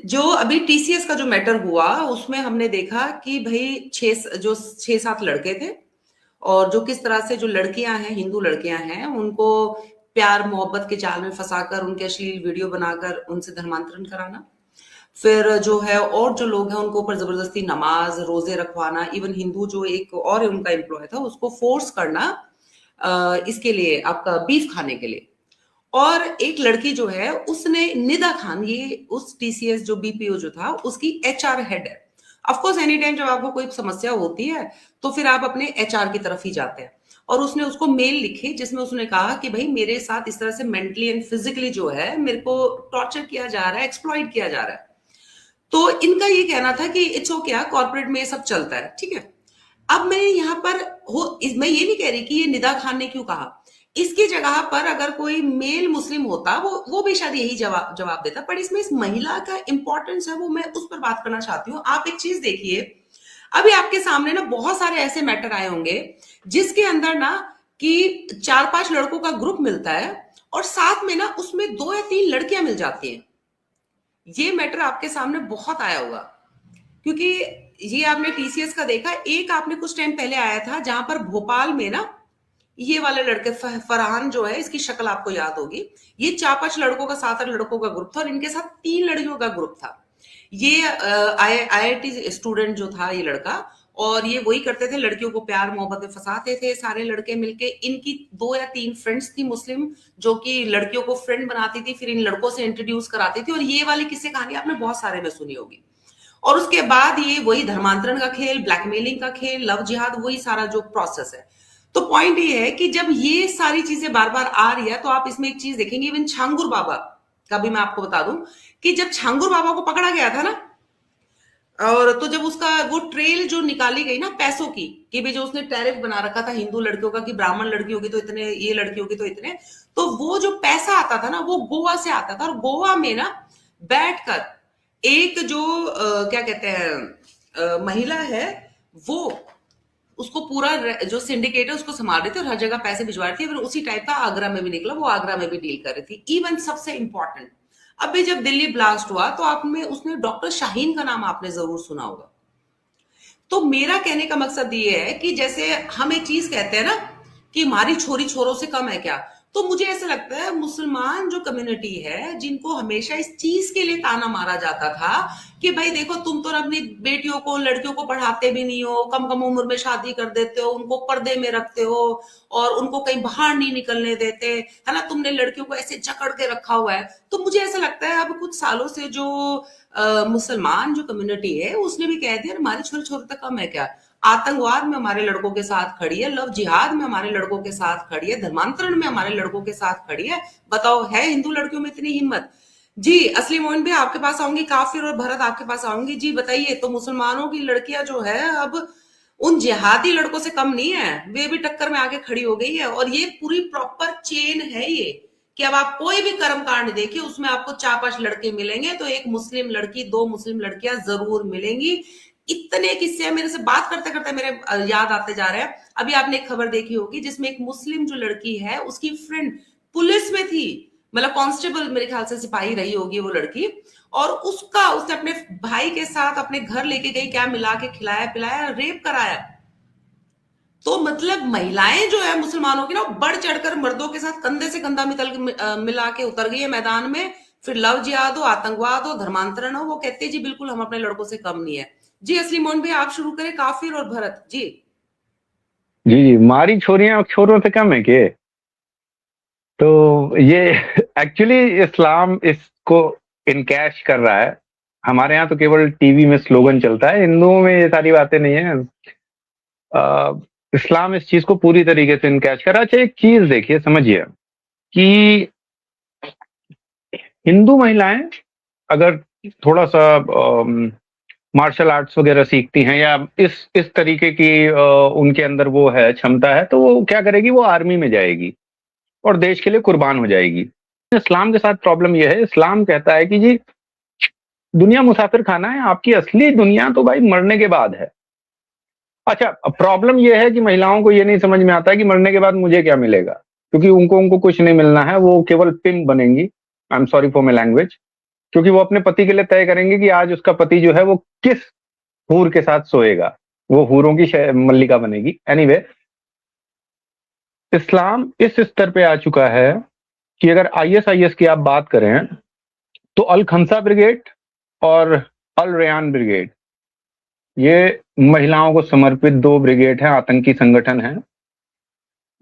जो अभी टीसीएस का जो मैटर हुआ, उसमें हमने देखा कि भई 6-7 लड़के थे और जो किस तरह से जो लड़कियाँ हैं, हिंदू लड़कियाँ हैं, उनको प्यार-मोहब्बत के जाल में फँसाकर, उनके अश्लील वीडियो बनाकर उनसे धर्मांतरण कराना। फिर जो है और जो लोग हैं, उनको ऊपर ज़बरदस्ती नमाज़, रोज़े रखवाना, इवन हिंदू जो एक और उनका एम्प्लॉयी था, उसको फ़ोर्स करना इसके लिए आपका बीफ खाने के लिए। और एक लड़की जो है उसने निदा खान, ये उस टीसीएस जो बीपीओ जो था उसकी एचआर हेड है। ऑफ कोर्स एनी टाइम जब आपको कोई समस्या होती है तो फिर आप अपने एचआर की तरफ ही जाते हैं। और उसने उसको मेल लिखी जिसमें उसने कहा कि भाई मेरे साथ इस तरह से मेंटली एंड फिजिकली जो है मेरे को टॉर्चर किया जा रहा है, एक्सप्लॉइट किया जा रहा है। तो इनका ये कहना था कि इट्स ओके, कॉर्पोरेट में ये सब चलता है, ठीक है। अब मैं यहाँ पर मैं ये नहीं कह रही कि ये निदा खान ने क्यों कहा। इसकी जगह पर अगर कोई मेल मुस्लिम होता, वो भी शायद यही जवाब देता। पर इसमें इस महिला का इंपॉर्टेंस है, वो मैं उस पर बात करना चाहती हूँ। आप एक चीज देखिए, अभी आपके सामने ना बहुत सारे ऐसे मैटर आए होंगे जिसके अंदर ना कि 4-5 लड़कों का ग्रुप मिलता है और साथ में ना उसमें 2 या 3 लड़कियां मिल जाती हैं। ये मैटर आपके सामने बहुत आया होगा, क्योंकि ये आपने टीसीएस का देखा। एक आपने कुछ टाइम पहले आया था जहां पर भोपाल में ना ये वाले लड़के फरहान जो है, इसकी शक्ल आपको याद होगी। ये 4-5 लड़कों का, 7-8 लड़कों का ग्रुप था और इनके साथ 3 लड़कियों का ग्रुप था। ये आईआईटी स्टूडेंट जो था ये लड़का, और ये वही करते थे, लड़कियों को प्यार मोहब्बत में फंसाते थे सारे लड़के मिलके। इनकी 2 या 3 फ्रेंड्स थी मुस्लिम, जो कि लड़कियों को फ्रेंड बनाती थी, फिर इन लड़कों से इंट्रोड्यूस कराती थी। और ये वाली किस्से कहानी आपने बहुत सारे में सुनी होगी। और उसके बाद ये वही धर्मांतरण का खेल, ब्लैकमेलिंग का खेल, लव जिहाद, वही सारा जो प्रोसेस है। तो पॉइंट ये है कि जब ये सारी चीजें बार बार आ रही है तो आप इसमें एक चीज देखेंगे, इवन छांगुर बाबा का भी मैं आपको बता दूं कि जब छांगुर बाबा को पकड़ा गया था ना, और तो जब उसका वो ट्रेल जो निकाली गई ना पैसों की, कि भाई जो उसने टैरिफ बना रखा था हिंदू लड़कियों का कि ब्राह्मण लड़की होगी तो इतने, ये लड़की होगी तो इतने, तो वो जो पैसा आता था ना वो गोवा से आता था। और गोवा में ना बैठकर एक जो क्या कहते हैं महिला है, वो उसको पूरा जो सिंडिकेट है उसको संभाल रही थी और हर जगह पैसे भिजवा रही थी। फिर उसी टाइप का आगरा में भी निकला, वो आगरा में भी डील कर रही थी। इवन सबसे इंपॉर्टेंट, अभी जब दिल्ली ब्लास्ट हुआ तो आपने उसने डॉक्टर शाहीन का नाम आपने जरूर सुना होगा। तो मेरा कहने का मकसद ये है कि जैसे हम एक चीज कहते हैं ना कि हमारी छोरी छोरों से कम है क्या, तो मुझे ऐसा लगता है मुसलमान जो कम्युनिटी है, जिनको हमेशा इस चीज के लिए ताना मारा जाता था कि भाई देखो तुम तो अपनी बेटियों को, लड़कियों को पढ़ाते भी नहीं हो, कम कम उम्र में शादी कर देते हो, उनको पर्दे में रखते हो और उनको कहीं बाहर नहीं निकलने देते, है ना, तुमने लड़कियों को ऐसे जकड़ के रखा हुआ है। तो मुझे ऐसा लगता है अब कुछ सालों से जो मुसलमान जो कम्युनिटी है उसने भी कह दिया हमारे छोटे छोटे तक कम है क्या, आतंकवाद में हमारे लड़कों के साथ खड़ी है, लव जिहाद में हमारे लड़कों के साथ खड़ी है, धर्मांतरण में हमारे लड़कों के साथ खड़ी है। बताओ है हिंदू लड़कियों में इतनी हिम्मत? जी असली मोइन भी आपके पास आऊंगी, काफिर और भरत आपके पास आऊंगी। जी बताइए, तो मुसलमानों की लड़कियां जो है अब उन जिहादी लड़कों से कम नहीं है, वे भी टक्कर में आके खड़ी हो गई है। और ये पूरी प्रॉपर चेन है ये, कि अब आप कोई भी कर्म कांड देखिए उसमें आपको 4-5 लड़के मिलेंगे तो एक मुस्लिम लड़की, 2 मुस्लिम लड़कियां जरूर मिलेंगी। इतने किस्से मेरे से बात करते करते मेरे याद आते जा रहे हैं। अभी आपने एक खबर देखी होगी जिसमें एक मुस्लिम जो लड़की है उसकी फ्रेंड पुलिस में थी, मतलब कांस्टेबल मेरे ख्याल से सिपाही रही होगी वो लड़की, और उसने अपने भाई के साथ अपने घर लेके गई, क्या मिला के खिलाया पिलाया, रेप कराया। तो मतलब महिलाएं जो है मुसलमानों की ना बढ़ चढ़कर मर्दों के साथ कंधे से कंधा मिला के उतर गई है मैदान में। फिर लव जिहाद हो, आतंकवाद हो, धर्मांतरण हो, वो कहते हैं जी बिल्कुल हम अपने लड़कों से कम नहीं है। जी असली मोहन भाई आप शुरू करें, काफिर और भरत जी। जी जी, हमारी छोरियां छोरों से कम है के? तो ये एक्चुअली इस्लाम इसको इनकैश कर रहा है। हमारे यहाँ तो केवल टीवी में स्लोगन चलता है, हिंदुओं में ये सारी बातें नहीं है। इस्लाम इस चीज को पूरी तरीके से इनकैश कर रहा है। अच्छा एक चीज देखिए, समझिए कि हिंदू महिलाएं अगर थोड़ा सा मार्शल आर्ट्स वगैरह सीखती हैं या इस तरीके की उनके अंदर वो है, क्षमता है, तो वो क्या करेगी, वो आर्मी में जाएगी और देश के लिए कुर्बान हो जाएगी। इस्लाम के साथ प्रॉब्लम यह है, इस्लाम कहता है कि जी दुनिया मुसाफिर खाना है, आपकी असली दुनिया तो भाई मरने के बाद है। अच्छा प्रॉब्लम यह है कि महिलाओं को ये नहीं समझ में आता है कि मरने के बाद मुझे क्या मिलेगा, क्योंकि उनको उनको कुछ नहीं मिलना है, वो केवल पिम बनेंगी। I am sorry for my language. क्योंकि वो अपने पति के लिए तय करेंगे कि आज उसका पति जो है वो किस हूर के साथ सोएगा, वो हूरों की मल्लिका बनेगी। एनीवे, इस्लाम इस स्तर पे आ चुका है कि अगर आईएसआईएस की आप बात करें तो अल खंसा ब्रिगेड और अल रेयान ब्रिगेड, ये महिलाओं को समर्पित दो ब्रिगेड हैं, आतंकी संगठन हैं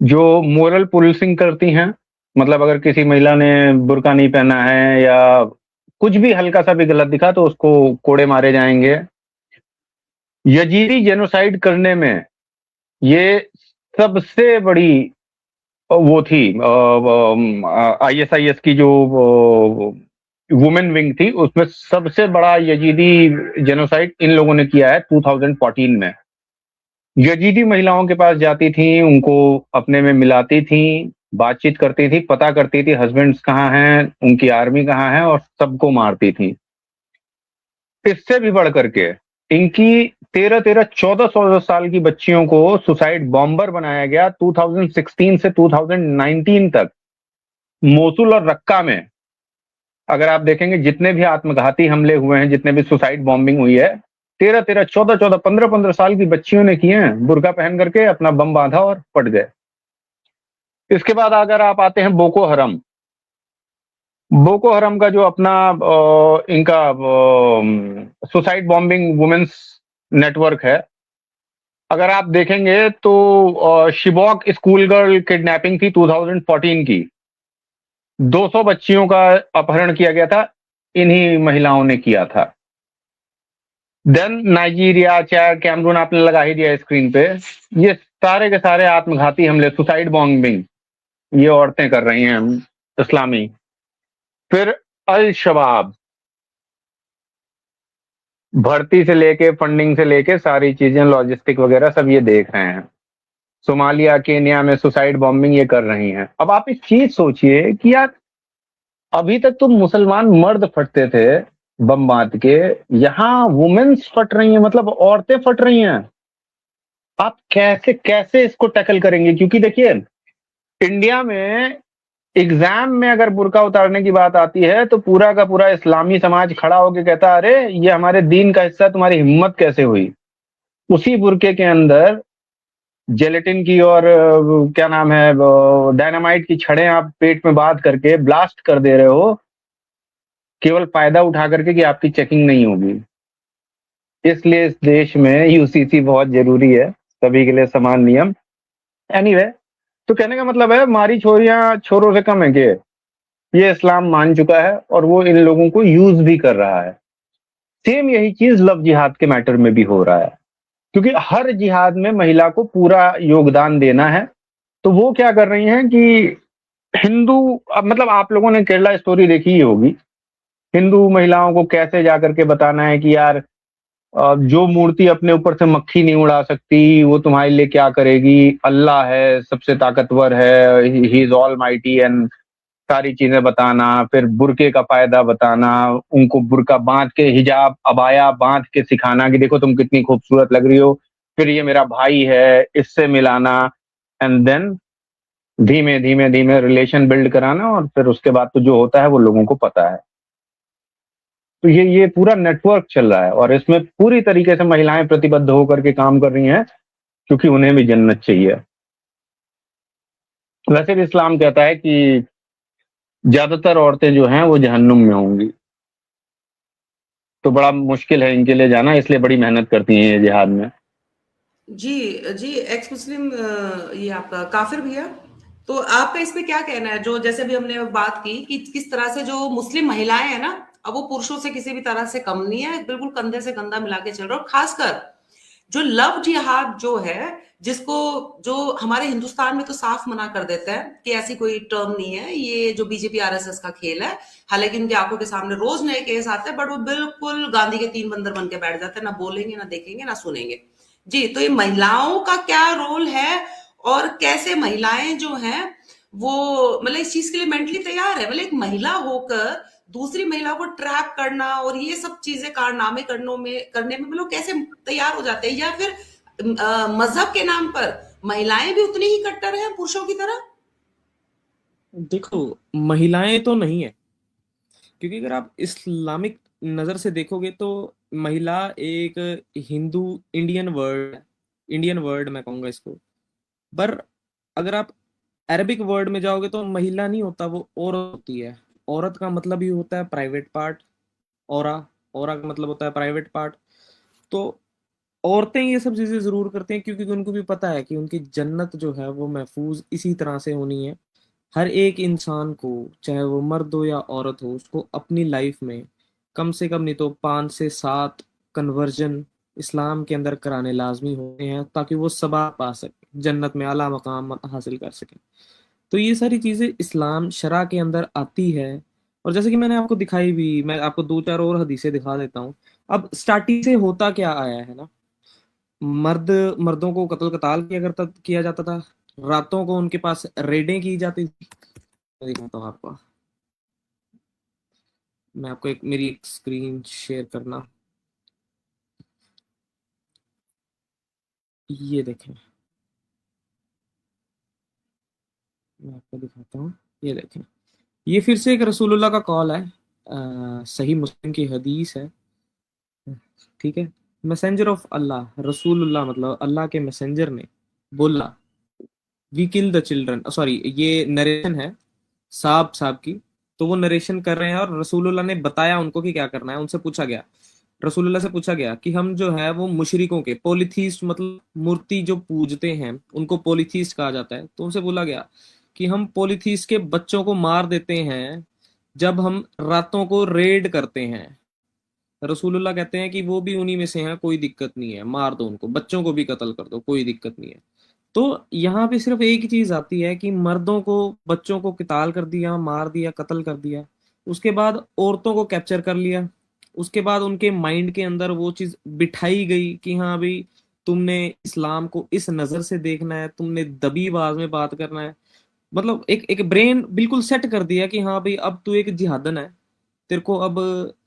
जो मोरल पुलिसिंग करती हैं। मतलब अगर किसी महिला ने बुर्का नहीं पहना है या कुछ भी हल्का सा भी गलत दिखा तो उसको कोड़े मारे जाएंगे। यजीदी जेनोसाइड करने में ये सबसे बड़ी वो थी आईएसआईएस की जो वुमेन विंग थी, उसमें सबसे बड़ा यजीदी जेनोसाइड इन लोगों ने किया है 2014 में। यजीदी महिलाओं के पास जाती थी, उनको अपने में मिलाती थी, बातचीत करती थी, पता करती थी हस्बैंड्स कहाँ हैं, उनकी आर्मी कहाँ है, और सबको मारती थी। इससे भी बढ़ करके इनकी 13-14 साल की बच्चियों को सुसाइड बॉम्बर बनाया गया 2016 से 2019 तक। मोसुल और रक्का में अगर आप देखेंगे जितने भी आत्मघाती हमले हुए हैं, जितने भी सुसाइड बॉम्बिंग हुई है, 13-13, 14-14, 15-15 साल की बच्चियों ने किए हैं, बुर्का पहन करके अपना बम बांधा और पट गए। इसके बाद अगर आप आते हैं बोको हरम, बोको हरम का जो अपना इनका सुसाइड बॉम्बिंग वुमेन्स नेटवर्क है, अगर आप देखेंगे तो शिबॉक स्कूल गर्ल किडनैपिंग थी 2014 की, 200 बच्चियों का अपहरण किया गया था, इन्हीं महिलाओं ने किया था। देन नाइजीरिया, चार, कैमरून आपने लगा ही दिया स्क्रीन पे, ये सारे के सारे आत्मघाती हमले, सुसाइड बॉम्बिंग ये औरतें कर रही हैं इस्लामी। फिर अल शबाब, भर्ती से लेके फंडिंग से लेके सारी चीजें, लॉजिस्टिक वगैरह सब ये देख रहे हैं। सोमालिया, केन्या में सुसाइड बॉम्बिंग ये कर रही हैं। अब आप एक चीज सोचिए कि यार अभी तक तो मुसलमान मर्द फटते थे बम बांध के, यहाँ वुमेन्स फट रही हैं, मतलब औरतें फट रही हैं। आप कैसे कैसे इसको टैकल करेंगे? क्योंकि देखिए इंडिया में एग्जाम में अगर बुर्का उतारने की बात आती है तो पूरा का पूरा इस्लामी समाज खड़ा होकर कहता है अरे ये हमारे दीन का हिस्सा, तुम्हारी हिम्मत कैसे हुई? उसी बुर्के के अंदर जेलेटिन की और क्या नाम है डायनामाइट की छड़ें आप पेट में बांध करके ब्लास्ट कर दे रहे हो, केवल फायदा उठा करके कि आपकी चेकिंग नहीं होगी। इसलिए इस देश में यूसीसी बहुत जरूरी है, सभी के लिए समान नियम। एनीवे, तो कहने का मतलब है हमारी छोरियां छोरों से कम है कि ये इस्लाम मान चुका है और वो इन लोगों को यूज भी कर रहा है। सेम यही चीज लव जिहाद के मैटर में भी हो रहा है, क्योंकि हर जिहाद में महिला को पूरा योगदान देना है। तो वो क्या कर रही हैं कि हिंदू, अब मतलब आप लोगों ने केरला स्टोरी देखी ही होगी, हिंदू महिलाओं को कैसे जाकर के बताना है कि यार जो मूर्ति अपने ऊपर से मक्खी नहीं उड़ा सकती वो तुम्हारे लिए क्या करेगी, अल्लाह है, सबसे ताकतवर है, he is all mighty, and सारी चीजें बताना। फिर बुरके का फायदा बताना, उनको बुरका बांध के, हिजाब अबाया बांध के सिखाना कि देखो तुम कितनी खूबसूरत लग रही हो, फिर ये मेरा भाई है, इससे मिलाना, एंड देन धीमे धीमे धीमे रिलेशन बिल्ड कराना, और फिर उसके बाद तो जो होता है वो लोगों को पता है। तो ये पूरा नेटवर्क चल रहा है और इसमें पूरी तरीके से महिलाएं प्रतिबद्ध होकर के काम कर रही हैं, क्योंकि उन्हें भी जन्नत चाहिए। वैसे भी इस्लाम कहता है कि ज्यादातर औरतें जो हैं वो जहन्नुम में होंगी, तो बड़ा मुश्किल है इनके लिए जाना, इसलिए बड़ी मेहनत करती हैं ये जिहाद में। जी जी, एक्स मुस्लिम ये आपका काफिर भैया, तो आपका इस पे क्या कहना है? जो जैसे भी हमने बात की कि किस तरह से जो मुस्लिम महिलाएं हैं ना, अब वो पुरुषों से किसी भी तरह से कम नहीं है, बिल्कुल कंधे से कंधा मिला के चल रहा है। और खासकर जो लव जिहाद जो है, जिसको जो हमारे हिंदुस्तान में तो साफ मना कर देता है कि ऐसी कोई टर्म नहीं है, ये जो बीजेपी आरएसएस का खेल है। हालांकि उनकी आंखों के सामने रोज नए केस आते हैं, बट वो बिल्कुल गांधी के 3 बंदर बन के बैठ जाते हैं, ना बोलेंगे, ना देखेंगे, ना सुनेंगे। जी, तो ये महिलाओं का क्या रोल है और कैसे महिलाएं जो हैं वो मतलब इस चीज के लिए मेंटली तैयार है? मतलब एक महिला होकर दूसरी महिला को ट्रैप करना और ये सब चीजें कारनामे करने में मतलब कैसे तैयार हो जाते हैं? या फिर मजहब के नाम पर महिलाएं भी उतनी ही कट्टर हैं पुरुषों की तरह? देखो, महिलाएं तो नहीं है, क्योंकि अगर आप इस्लामिक नज़र से देखोगे तो महिला एक हिंदू इंडियन वर्ड मैं कहूँगा इसको। पर अगर आप अरबिक वर्ड में जाओगे तो महिला नहीं होता, वो औरत होती है। औरत का मतलब ही होता है प्राइवेट पार्ट। औरा औरा का मतलब होता है प्राइवेट पार्ट। तो औरतें ये सब चीजें जरूर करती हैं क्योंकि उनको भी पता है कि उनकी जन्नत जो है वो महफूज इसी तरह से होनी है। हर एक इंसान को, चाहे वो मर्द हो या औरत हो, उसको अपनी लाइफ में कम से कम नहीं तो 5 से 7 कन्वर्जन इस्लाम के अंदर कराने लाजमी होते हैं, ताकि वो सबाब पा सके, जन्नत में आला मकाम हासिल कर सके। तो ये सारी चीजें इस्लाम शरा के अंदर आती है। और जैसे कि मैंने आपको दिखाई भी, मैं आपको 2 4 और हदीसें दिखा देता हूँ। अब स्टार्टिंग से होता क्या आया है ना, मर्द मर्दों को कत्ल कताल किया जाता था। रातों को उनके पास रेडें की जाती थी। मैं दिखाता हूँ आपको। मैं आपको मेरी एक स्क्रीन शेयर करना, ये देखें, मैं आपको दिखाता हूँ। ये देखें, ये फिर से एक रसूलुल्लाह का कॉल है। सही मुस्लिम की हदीस है। ठीक है। मैसेंजर ऑफ अल्लाह, रसूलुल्लाह मतलब अल्लाह के मैसेंजर ने बोला, we kill the children, sorry ये नरेशन है साहब की। तो वो नरेशन कर रहे हैं और रसूलुल्लाह ने बताया उनको कि क्या करना है। उनसे पूछा गया, रसूलुल्लाह से पूछा गया कि हम जो है वो मुशरिकों के, पोलिथीस्ट मतलब मूर्ति जो पूजते हैं उनको पोलिथीस्ट कहा जाता है, तो उनसे बोला गया कि हम पोलिथीस्ट के बच्चों को मार देते हैं जब हम रातों को रेड करते हैं। रसूलुल्लाह कहते हैं कि वो भी उन्हीं में से हैं, कोई दिक्कत नहीं है, मार दो उनको, बच्चों को भी कत्ल कर दो, कोई दिक्कत नहीं है। तो यहाँ पे सिर्फ एक ही चीज आती है कि मर्दों को, बच्चों को किताल कर दिया, मार दिया, कत्ल कर दिया। उसके बाद औरतों को कैप्चर कर लिया। उसके बाद उनके माइंड के अंदर वो चीज बिठाई गई कि हाँ भाई, तुमने इस्लाम को इस नजर से देखना है, तुमने दबी आवाज में बात करना है। मतलब एक एक ब्रेन बिल्कुल सेट कर दिया कि हाँ भाई, अब तू एक जिहादन है, तेरे को अब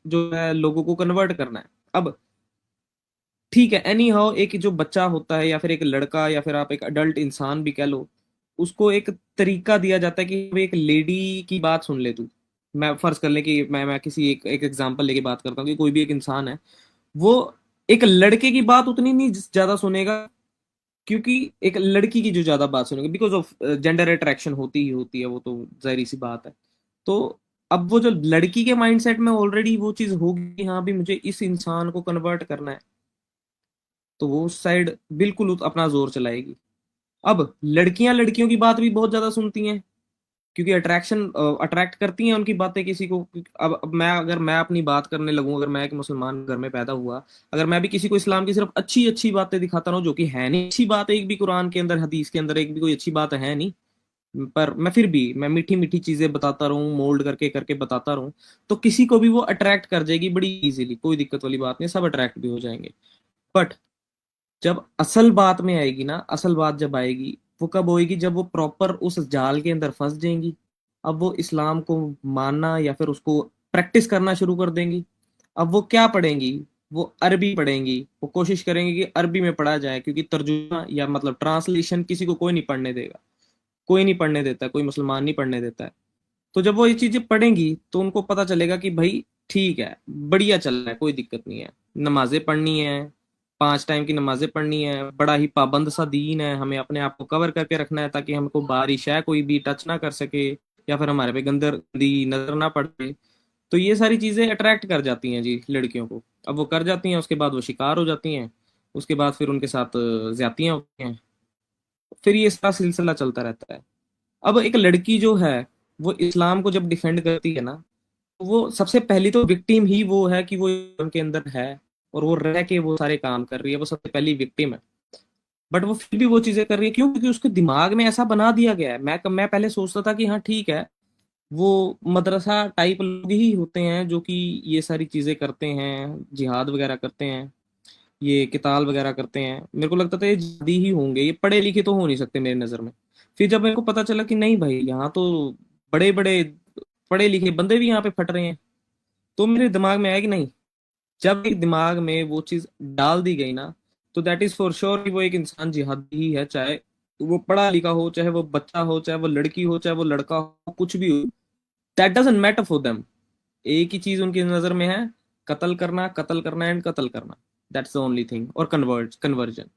जो है लोगों को कन्वर्ट करना है। अब ठीक है, एनी हाउ एक जो बच्चा होता है या फिर एक लड़का या फिर आप एक अडल्ट इंसान भी कह लो, उसको एक तरीका दिया जाता है कि भाई एक लेडी की बात सुन ले तू। मैं फर्ज कर ले कि मैं किसी एक एग्जांपल लेके बात करता हूँ कि कोई भी एक इंसान है, वो एक लड़के की बात उतनी नहीं ज्यादा सुनेगा, क्योंकि एक लड़की की जो ज्यादा बात सुनेगा, बिकॉज ऑफ जेंडर अट्रैक्शन होती ही होती है, वो तो जाहिर सी बात है। तो अब वो जो लड़की के माइंडसेट में ऑलरेडी वो चीज होगी, हाँ भी मुझे इस इंसान को कन्वर्ट करना है, तो वो उस साइड बिल्कुल अपना जोर चलाएगी। अब लड़कियां लड़कियों की बात भी बहुत ज्यादा सुनती हैं, क्योंकि अट्रैक्ट करती हैं उनकी बातें किसी को। अब मैं अपनी बात करने लगूं, अगर मैं एक मुसलमान घर में पैदा हुआ, अगर मैं भी किसी को इस्लाम की सिर्फ अच्छी अच्छी बातें दिखाता रहूं, जो कि है नहीं अच्छी बात, एक भी कुरान के अंदर हदीस के अंदर एक भी कोई अच्छी बात है नहीं, पर मैं फिर भी मैं मीठी मीठी चीजें बताता रहूं, मोल्ड करके करके बताता रहूं, तो किसी को भी वो अट्रैक्ट कर जाएगी बड़ी इजीली, कोई दिक्कत वाली बात नहीं, सब अट्रैक्ट भी हो जाएंगे। बट जब असल बात में आएगी ना, असल बात जब आएगी, वो कब होएगी, जब वो प्रॉपर उस जाल के अंदर फंस जाएंगी। अब वो इस्लाम को मानना या फिर उसको प्रैक्टिस करना शुरू कर देंगी। अब वो क्या पढ़ेंगी, वो अरबी पढ़ेंगी, वो कोशिश करेंगे कि अरबी में पढ़ा जाए, क्योंकि तर्जुमा या मतलब ट्रांसलेशन किसी को कोई नहीं पढ़ने देगा, कोई नहीं पढ़ने देता, कोई मुसलमान नहीं पढ़ने देता है। तो जब वो ये चीजें पढ़ेंगी तो उनको पता चलेगा कि भाई ठीक है, बढ़िया चल रहा है, कोई दिक्कत नहीं है, नमाजें पढ़नी है, 5 टाइम की नमाजें पढ़नी है, बड़ा ही पाबंद सा दीन है, हमें अपने आप को कवर करके रखना है ताकि हमको बारिश है कोई भी टच ना कर सके, या फिर हमारे पे गंदी नजर ना पड़े। तो ये सारी चीजें अट्रैक्ट कर जाती हैं जी लड़कियों को। अब वो कर जाती हैं, उसके बाद वो शिकार हो जाती हैं, उसके बाद फिर उनके साथ ज्यादतियां होती हैं, फिर ये सारा सिलसिला चलता रहता है। अब एक लड़की जो है, वो इस्लाम को जब डिफेंड करती है ना, तो वो सबसे पहली तो विक्टिम ही वो है कि वो उनके अंदर है और वो रह के वो सारे काम कर रही है, वो सबसे पहली विक्टिम है। बट वो फिर भी वो चीजें कर रही है, क्यों? क्योंकि उसके दिमाग में ऐसा बना दिया गया है। मैं पहले सोचता था कि हाँ ठीक है, वो मदरसा टाइप लोग ही होते हैं जो कि ये सारी चीजें करते हैं, जिहाद वगैरह करते हैं, ये किताल वगैरह करते हैं। मेरे को लगता था ये जिहादी ही होंगे, ये पढ़े लिखे तो हो नहीं सकते मेरी नजर में। फिर जब मेरे को पता चला कि नहीं भाई, यहाँ तो बड़े बड़े पढ़े लिखे बंदे भी यहाँ पे फट रहे हैं, तो मेरे दिमाग में आया कि नहीं, जब एक दिमाग में वो चीज डाल दी गई ना, तो दैट इज फॉर श्योर कि वो एक इंसान जिहादी ही है, चाहे वो पढ़ा लिखा हो, चाहे वो बच्चा हो, चाहे वो लड़की हो, चाहे वो लड़का हो, कुछ भी हो, that doesn't matter for them. एक ही चीज उनकी नजर में है, कत्ल करना एंड कत्ल करना, दैट्स द ओनली थिंग, और कन्वर्जन।